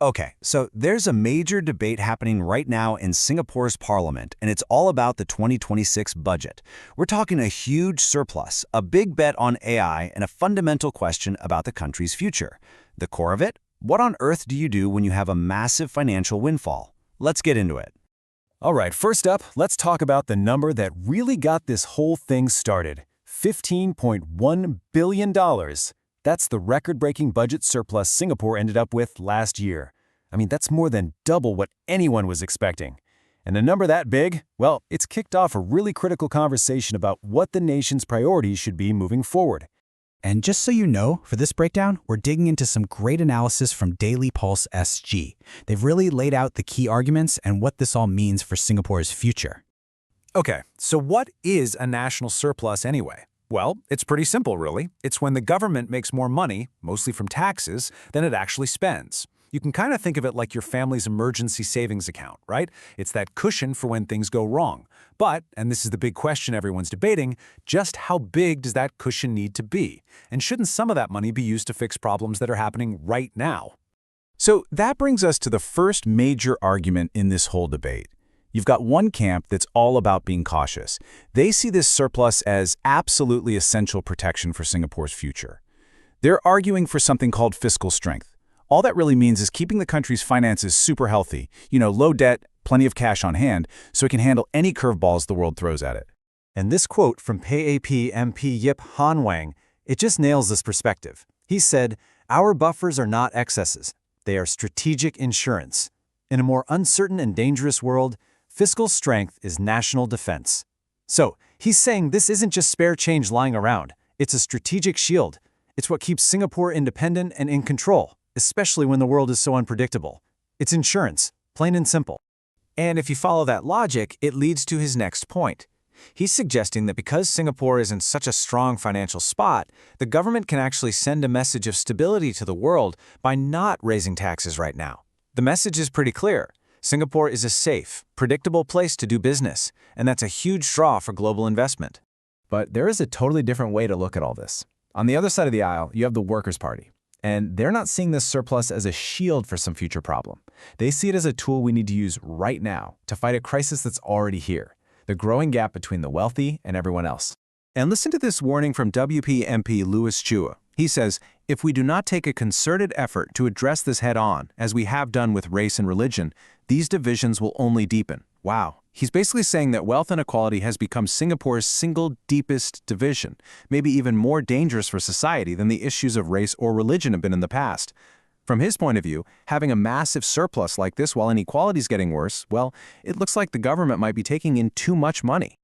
Okay, so there's a major debate happening right now in Singapore's parliament, and it's all about the 2026 budget. We're talking a huge surplus, a big bet on AI, and a fundamental question about the country's future. The core of it? What on earth do you do when you have a massive financial windfall? Let's get into it. All right, first up, let's talk about the number that really got this whole thing started. $15.1 billion. That's the record-breaking budget surplus Singapore ended up with last year. I mean, that's more than double what anyone was expecting. And a number that big, well, it's kicked off a really critical conversation about what the nation's priorities should be moving forward. And just so you know, for this breakdown, we're digging into some great analysis from DailyPulseSG. They've really laid out the key arguments and what this all means for Singapore's future. Okay, so what is a national surplus anyway? Well, it's pretty simple, really. It's when the government makes more money, mostly from taxes, than it actually spends. You can kind of think of it like your family's emergency savings account, right? It's that cushion for when things go wrong. But, and this is the big question everyone's debating, just how big does that cushion need to be? And shouldn't some of that money be used to fix problems that are happening right now? So that brings us to the first major argument in this whole debate. You've got one camp that's all about being cautious. They see this surplus as absolutely essential protection for Singapore's future. They're arguing for something called fiscal strength. All that really means is keeping the country's finances super healthy, low debt, plenty of cash on hand, so it can handle any curveballs the world throws at it. And this quote from Party MP Yip Han Wang, it just nails this perspective. He said, "Our buffers are not excesses. They are strategic insurance. In a more uncertain and dangerous world, fiscal strength is national defense." So, he's saying this isn't just spare change lying around. It's a strategic shield. It's what keeps Singapore independent and in control, especially when the world is so unpredictable. It's insurance, plain and simple. And if you follow that logic, it leads to his next point. He's suggesting that because Singapore is in such a strong financial spot, the government can actually send a message of stability to the world by not raising taxes right now. The message is pretty clear. Singapore is a safe, predictable place to do business, and that's a huge draw for global investment. But there is a totally different way to look at all this. On the other side of the aisle, you have the Workers' Party. And they're not seeing this surplus as a shield for some future problem. They see it as a tool we need to use right now to fight a crisis that's already here, the growing gap between the wealthy and everyone else. And listen to this warning from WP MP Louis Chua. He says, if we do not take a concerted effort to address this head-on, as we have done with race and religion, these divisions will only deepen. Wow. He's basically saying that wealth inequality has become Singapore's single deepest division, maybe even more dangerous for society than the issues of race or religion have been in the past. From his point of view, having a massive surplus like this while inequality is getting worse, well, it looks like the government might be taking in too much money.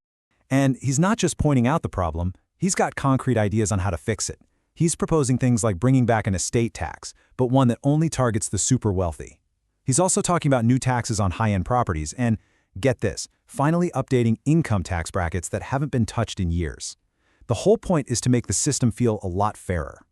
And he's not just pointing out the problem, he's got concrete ideas on how to fix it. He's proposing things like bringing back an estate tax, but one that only targets the super wealthy. He's also talking about new taxes on high-end properties and, get this, finally updating income tax brackets that haven't been touched in years. The whole point is to make the system feel a lot fairer.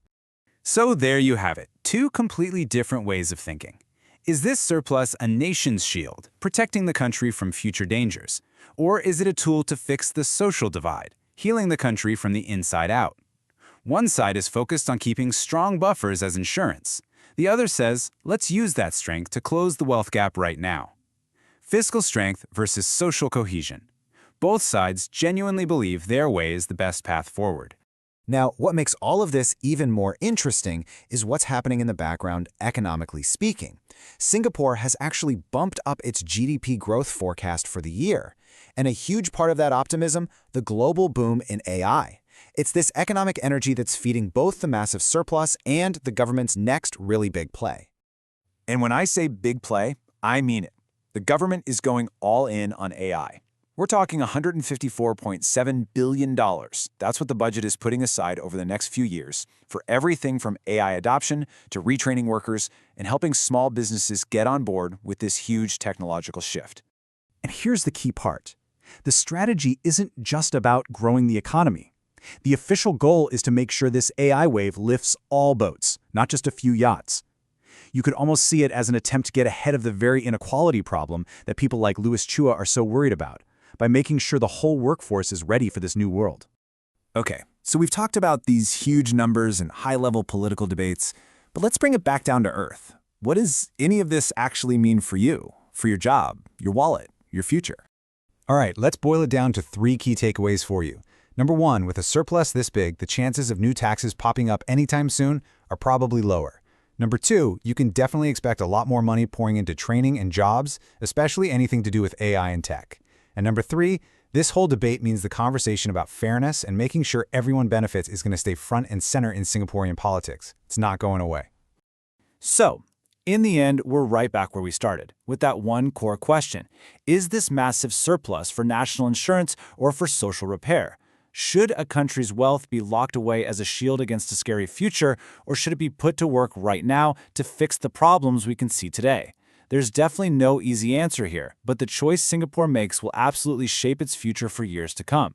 So there you have it, two completely different ways of thinking. Is this surplus a nation's shield, protecting the country from future dangers? Or is it a tool to fix the social divide, healing the country from the inside out? One side is focused on keeping strong buffers as insurance. The other says, let's use that strength to close the wealth gap right now. Fiscal strength versus social cohesion. Both sides genuinely believe their way is the best path forward. Now, what makes all of this even more interesting is what's happening in the background economically speaking. Singapore has actually bumped up its GDP growth forecast for the year. And a huge part of that optimism, the global boom in AI. It's this economic energy that's feeding both the massive surplus and the government's next really big play. And when I say big play, I mean it. The government is going all in on AI. We're talking $154.7 billion. That's what the budget is putting aside over the next few years for everything from AI adoption to retraining workers and helping small businesses get on board with this huge technological shift. And here's the key part. The strategy isn't just about growing the economy. The official goal is to make sure this AI wave lifts all boats, not just a few yachts. You could almost see it as an attempt to get ahead of the very inequality problem that people like Louis Chua are so worried about, by making sure the whole workforce is ready for this new world. Okay, so we've talked about these huge numbers and high-level political debates, but let's bring it back down to earth. what does any of this actually mean for you, for your job, your wallet, your future? All right, let's boil it down to 3 key takeaways for you. Number 1, with a surplus this big, the chances of new taxes popping up anytime soon are probably lower. Number 2, you can definitely expect a lot more money pouring into training and jobs, especially anything to do with AI and tech. And number 3, this whole debate means the conversation about fairness and making sure everyone benefits is going to stay front and center in Singaporean politics. It's not going away. So, in the end, we're right back where we started, with that one core question. Is this massive surplus for national insurance or for social repair? Should a country's wealth be locked away as a shield against a scary future, or should it be put to work right now to fix the problems we can see today? There's definitely no easy answer here, but the choice Singapore makes will absolutely shape its future for years to come.